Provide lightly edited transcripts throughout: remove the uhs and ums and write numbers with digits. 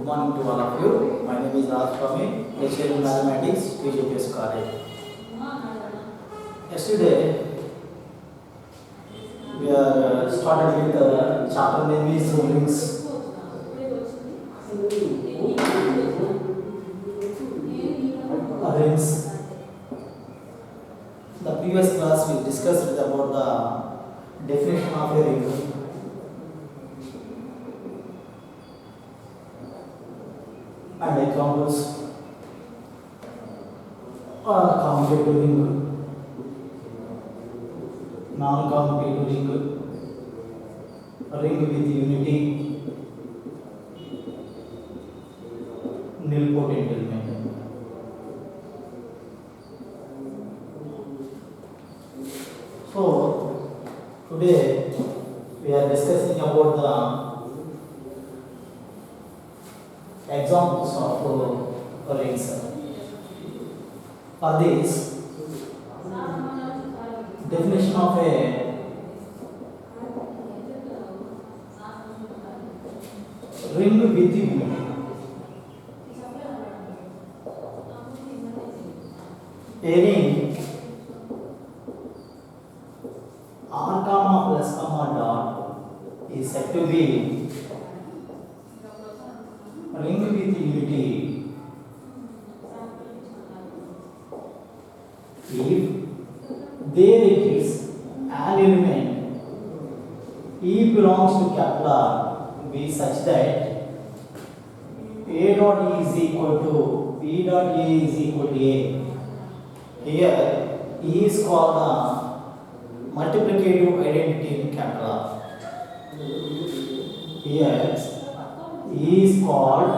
morning to all of you. My name is Raj Swami, lecturer in mathematics, TJPS College. Yesterday, we are started with the chapter name is rings. Rings. The previous class we discussed about the definition of a ring. And examples are commutative ring, non-commutative ring, ring with unity, nilpotent element. So today we are discussing about the examples of rings. For this, definition of a ring with unity. A ring r comma plus comma dot is said to be ring with unity if there is an element E belongs to capital B such that A dot E is equal to B dot A is equal to A. Here E is called the multiplicative identity in capital. Here E is called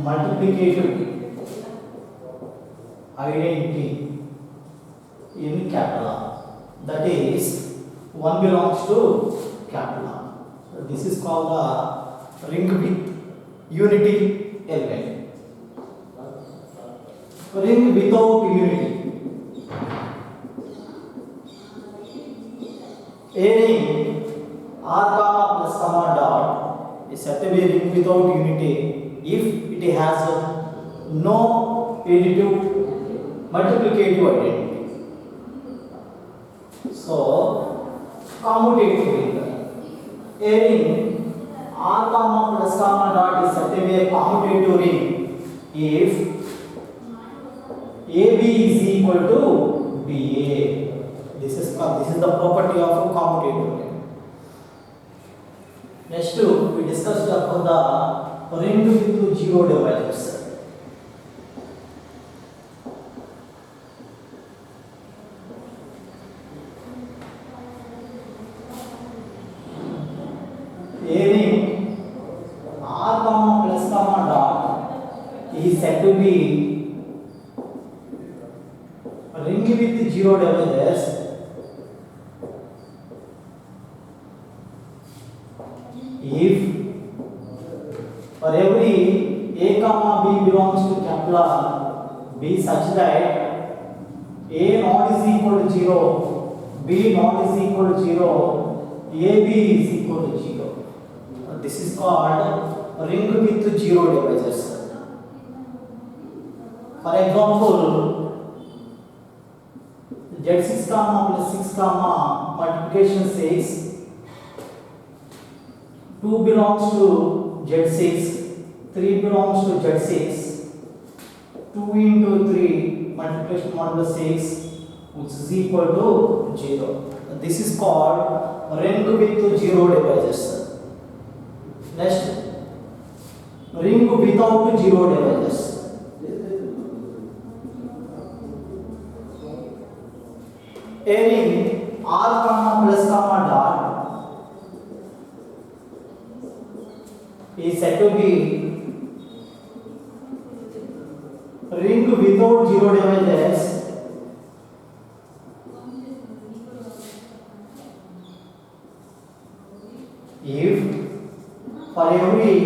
multiplicative identity in capital. That is, one belongs to capital. This is called the ring with unity element. Ring without unity. A ring r comma plus comma dot is said to be a ring without unity if it has no additive multiplicative identity. So, commutative ring. A ring r comma plus comma dot is said to be a commutative ring if AB is equal to BA. This is the property of a commutative ring. Next, we discussed about the ring with zero divisors. A ring r comma plus comma dot is said to be a ring with zero divisors if for every A comma B belongs to capital B such that A not is equal to 0, B not is equal to 0, AB is equal to 0. This is called a ring with zero divisors. For example, Z6 comma plus 6 comma multiplication says 2 belongs to Z6, 3 belongs to Z6, 2 into 3 multiplication modulus 6 which is equal to 0. This is called ring with zero divisors. Next, ring without zero divisors. A ring r comma plus comma dot is said to be ring without zero divisors if for every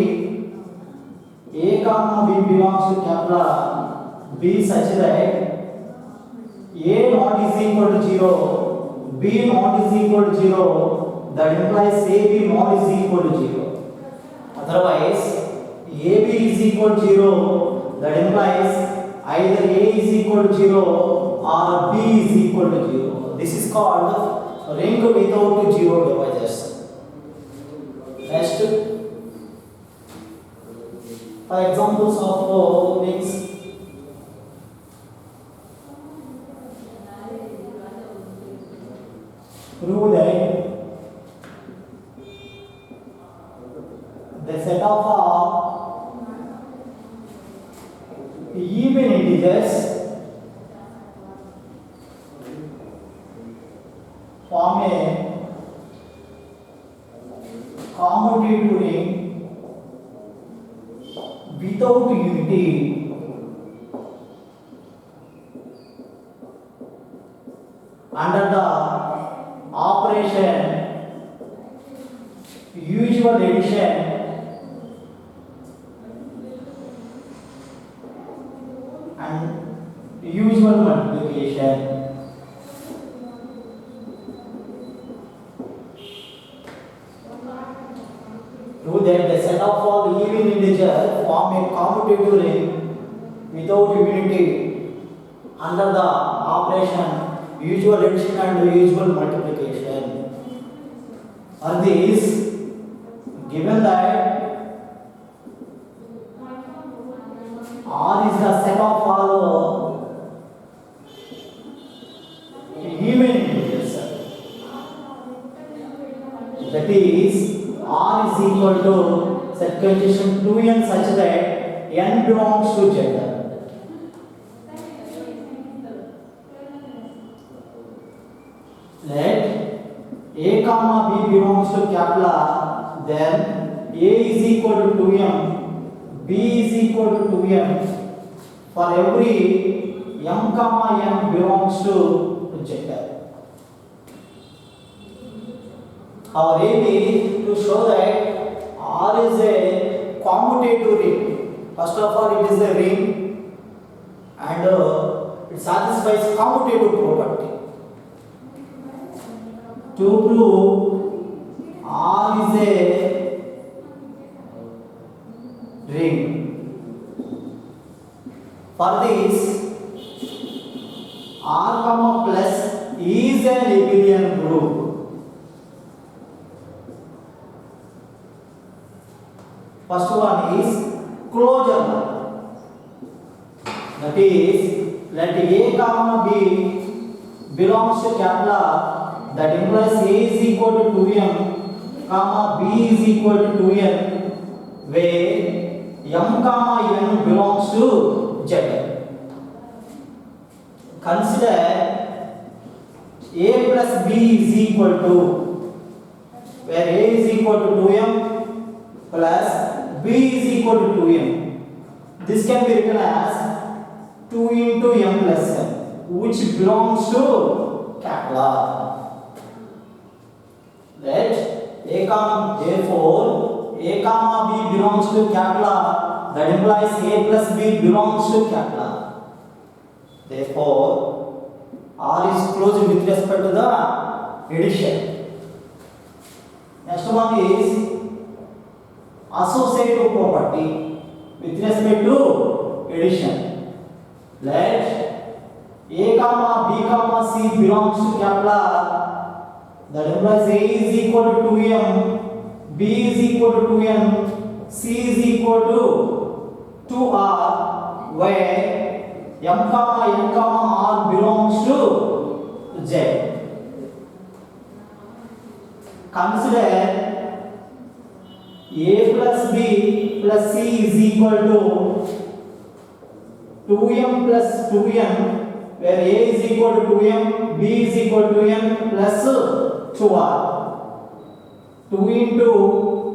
A comma B belongs to capital B such that A not is equal to 0, B not is equal to 0, that implies AB not is equal to 0. Otherwise, equal to 0, that implies either A is equal to 0 or B is equal to 0. This is called ring without 0 divisors. Next, for examples of rings, prove that the set of even integers form a commutative ring without unity under the operation usual addition and usual multiplication. Prove that the set of all even integers form a commutative ring without unity under the operation usual addition and usual multiplication. Are these given that R is the set of all even integers, that is R is equal to set condition 2n such that n belongs to Z. Let A comma B belongs to capital R, then A is equal to 2m, B is equal to 2m for every m comma n belongs to Z. Our aim is to show that R is a commutative ring. First of all, it is a ring and it satisfies commutative property. To prove R is a ring, for this R comma plus is an abelian group. First one is closure. That is, let A comma B belongs to capital R. That implies A is equal to 2m, comma B is equal to 2n, where m comma n belongs to Z. Consider A plus B is equal to, where A is equal to 2m plus B is equal to 2m. This can be written as 2 into m plus n, which belongs to capital R. Let therefore A comma B belongs to capital R, that implies A plus B belongs to capital R. Therefore R is closed with respect to the addition. Next one is associative property with respect to addition. Let A comma B comma C belongs to capital R, that implies A is equal to 2m, B is equal to 2n, C is equal to 2r, where m comma n comma r belongs to Z. Consider A plus B plus C is equal to 2m plus 2n, where A is equal to 2m, B is equal to n plus 2r. 2 into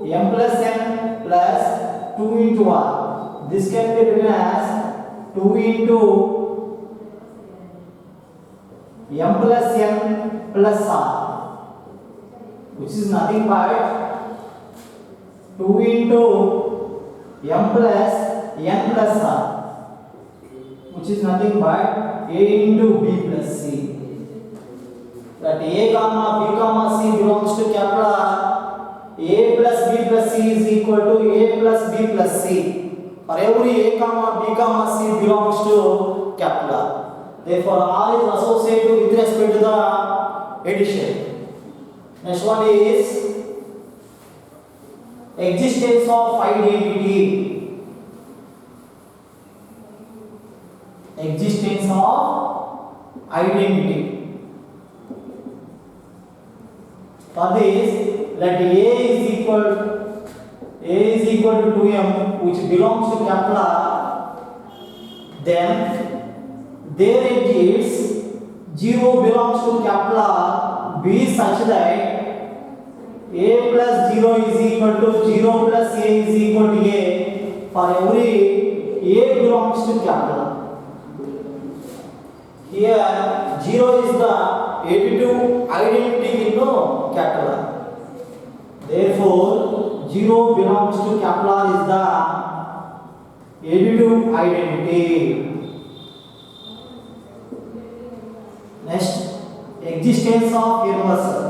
m plus n plus 2 into r. This can be written as 2 into m plus n plus r, which is nothing but 2 into m plus n plus r, which is nothing but a into b plus c. That a comma b comma c belongs to capital R. A plus b plus c is equal to a plus b plus c. For every a comma b comma c belongs to capital R. Therefore R is associated with respect to the addition. Next one is existence of identity. Existence of identity. For this, let A is equal to 2m, which belongs to capital R. Then there exists 0 belongs to capital R B such that A plus 0 is equal to 0 plus A is equal to A for every A belongs to capital R. Here 0 is the additive identity in capital R. Therefore 0 belongs to capital R is the additive identity. Next, existence of universal.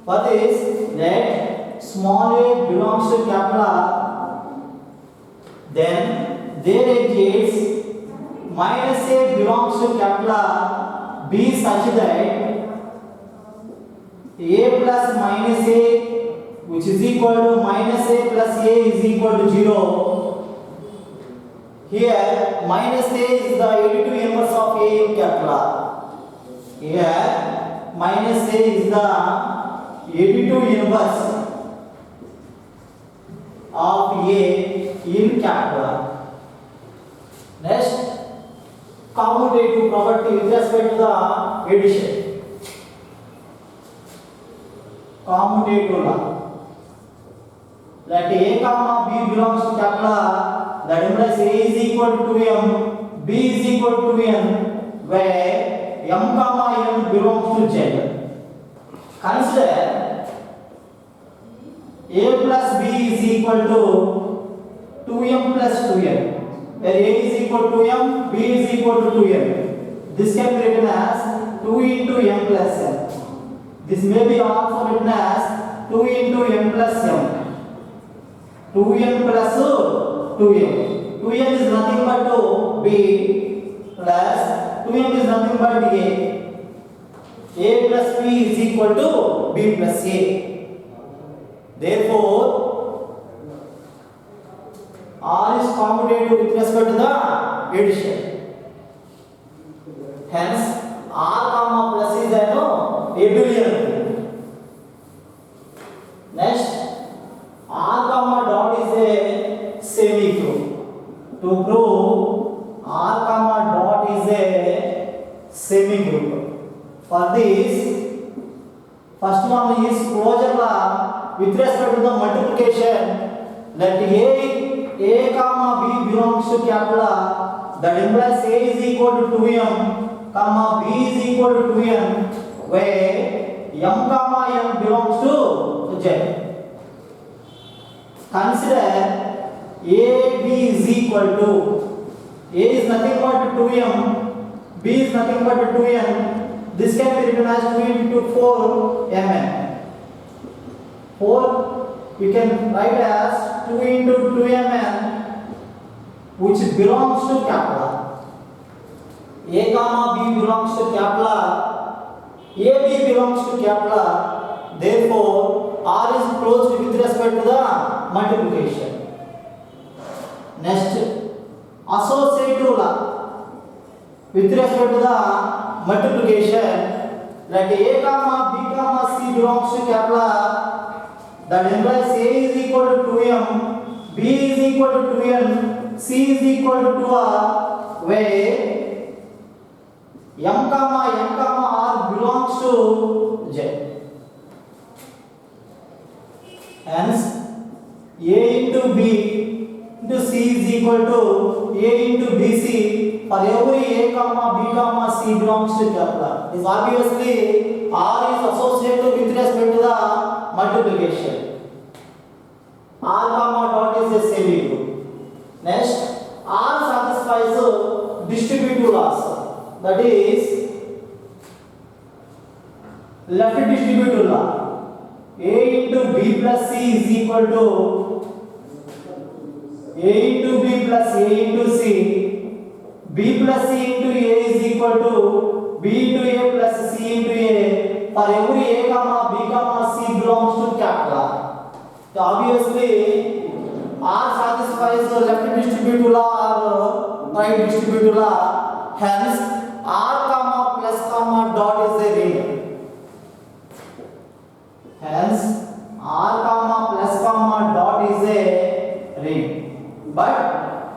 For this, let small a belongs to capital R, then there exists minus a belongs to capital R B such that a plus minus a, which is equal to minus a plus a is equal to 0. Here minus a is the additive inverse of a in capital R. Here minus a is the additive inverse of a in capital R. Next, commutative property with respect to the addition. Commutative law. Let a comma b belongs to capital R, that implies a is equal to 2m, b is equal to n, where m comma n belongs to z. Consider a plus b is equal to 2m plus 2n, where a is equal to m, b is equal to 2m. This can be written as 2 into m plus n. This may be also written as 2 into m plus m. 2n plus 2m. 2n is nothing but b plus 2m is nothing but a. A plus b is equal to b plus a. Therefore, R is commutative with respect to the addition. Hence, R comma plus is an abelian. Next, R comma dot is a semi-group. To prove R comma dot is a semi-group. For this, first one is closure law with respect to the multiplication. Let a comma b belongs to capital R, that implies a is equal to 2m, comma b is equal to 2n, where m comma n belongs to z. Consider a b is equal to, a is nothing but 2m, b is nothing but 2n. This can be written as 2 into 4 mn. 4 we can write as 2 into 2mn, which belongs to capital R. A comma b belongs to capital R, AB belongs to capital R. Therefore, R is closed with respect to the multiplication. Next, associative law with respect to the multiplication. Let a comma b comma c belongs to capital R, that implies a is equal to 2m, b is equal to 2n, c is equal to 2r, where m comma n comma r belongs to z. Hence, a into b into c is equal to a into bc for every a comma b comma c belongs to capital R. Is obviously R is associated with respect to the multiplication. R comma dot is a semi-group. Next, R satisfies distributive laws. That is left distributive law. A into B plus C is equal to A into B plus A into C. B plus C into A is equal to B into A plus C into A. For every A comma B comma C belongs to capital R. So obviously R satisfies the left distributive law or right distributive law. Hence R comma plus comma dot is a ring. Hence R comma plus comma dot is a ring. But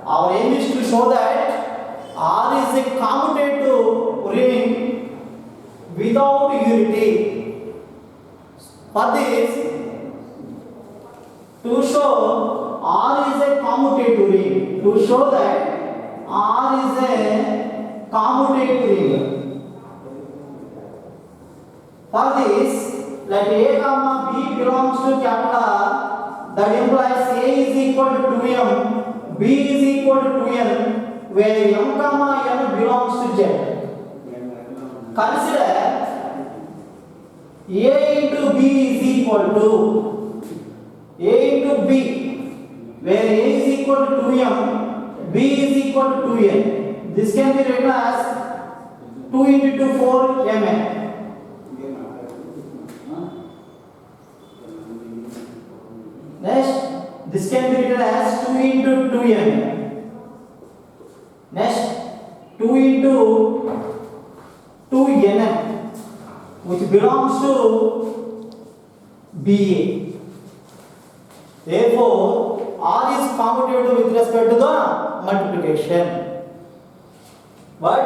our aim is to show that R is a commutative ring without unity. For this, to show R is a commutative ring, to show that R is a commutative ring. For this, let A comma B belongs to capital R. That implies A is equal to 2m, B is equal to 2n, where m comma n belongs to Z. Consider A into B is equal to A into B, where A is equal to 2m, B is equal to 2n. This can be written as 2 into 2, 4mn. Next, this can be written as 2 into 2m. Next, 2 into 2nm, which belongs to BA. Therefore, R is commutative with respect to the multiplication. But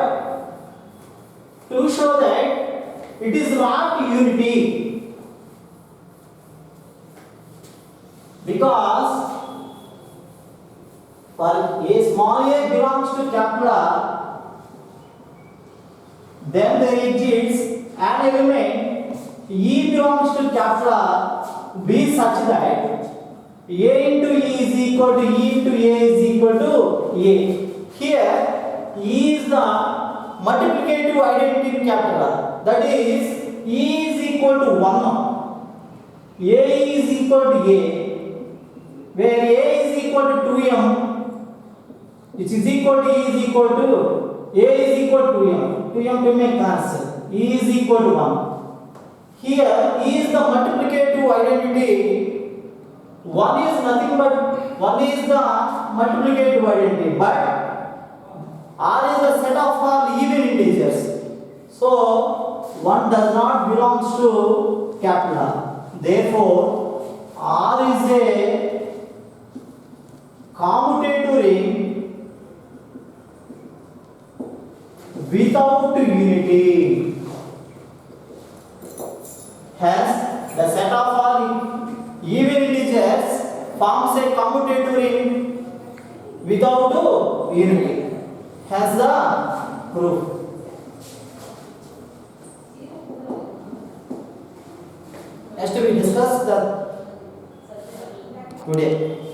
to show that it is not unity, because for a small a belongs to capital R, then there exists an element E belongs to capital R, B such that A into E is equal to E into A is equal to A. Here E is the multiplicative identity in capital R, that is E is equal to 1, A is equal to A, where A is equal to 2m, which is equal to E is equal to A is equal to 2m to make cancel, E is equal to 1. Here E is the multiplicative identity, 1 is nothing but 1 is the multiplicative identity, but R is the set of all even integers. So 1 does not belong to capital R. Therefore R is a commutative ring without unity. Hence, the set of all even integers forms a commutative ring without unity. Hence the proof. Next we discuss the today.